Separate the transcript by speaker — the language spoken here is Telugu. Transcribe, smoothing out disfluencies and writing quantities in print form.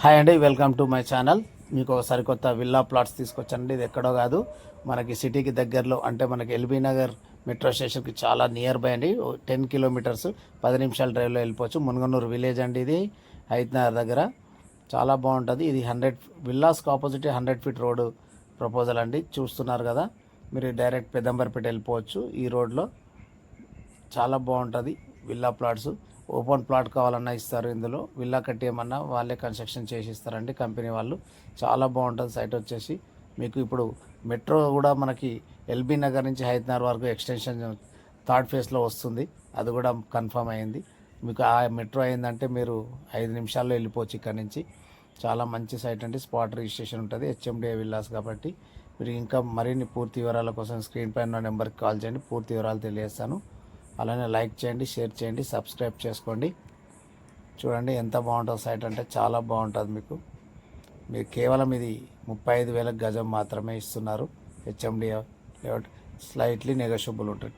Speaker 1: హాయ్ అండి, వెల్కమ్ టు మై ఛానల్. మీకు ఒక సరికొత్త విల్లా ప్లాట్స్ తీసుకొచ్చానండి. ఇది ఎక్కడో కాదు, మనకి సిటీకి దగ్గరలో, అంటే మనకి ఎల్బీ నగర్ మెట్రో స్టేషన్కి చాలా నియర్ బై అండి. 10 కిలోమీటర్స్, 10 నిమిషాల డ్రైవ్లో వెళ్ళిపోవచ్చు. మునగనూరు విలేజ్ అండి ఇది, హైత్నగర్ దగ్గర. చాలా బాగుంటుంది. ఇది 100 విల్లాస్కి ఆపోజిట్ 100 ఫీట్ రోడ్డు ప్రపోజల్ అండి. చూస్తున్నారు కదా, మీరు డైరెక్ట్ పెదంబర్పేట వెళ్ళిపోవచ్చు. ఈ రోడ్లో చాలా బాగుంటుంది. విల్లా ప్లాట్స్ ఓపెన్ ప్లాట్ కావాలన్నా ఇస్తారు. ఇందులో విల్లా కట్టేయమన్నా వాళ్ళే కన్స్ట్రక్షన్ చేసి ఇస్తారండి, కంపెనీ వాళ్ళు. చాలా బాగుంటుంది సైట్ వచ్చేసి. మీకు ఇప్పుడు మెట్రో కూడా మనకి ఎల్బీ నగర్ నుంచి హైదరాబాద్ వరకు ఎక్స్టెన్షన్ థర్డ్ ఫేజ్లో వస్తుంది. అది కూడా కన్ఫర్మ్ అయింది. మీకు ఆ మెట్రో అయిందంటే మీరు 5 నిమిషాల్లో వెళ్ళిపోవచ్చు ఇక్కడ నుంచి. చాలా మంచి సైట్ అండి. స్పాట్ రిజిస్ట్రేషన్ ఉంటుంది, హెచ్ఎండిఏ విల్లాస్ కాబట్టి. మీరు ఇంకా మరిన్ని పూర్తి వివరాల కోసం స్క్రీన్ పైన నెంబర్కి కాల్ చేయండి, పూర్తి వివరాలు తెలియజేస్తాను. అలానే లైక్ చేయండి, షేర్ చేయండి, సబ్స్క్రైబ్ చేసుకోండి. చూడండి ఎంత బాగుంటుంది సైట్, అంటే చాలా బాగుంటుంది. మీరు కేవలం ఇది 35,000 గజం మాత్రమే ఇస్తున్నారు. హెచ్ఎండి లేఅవుట్, స్లైట్లీ నెగోషియబుల్ ఉంటుంది.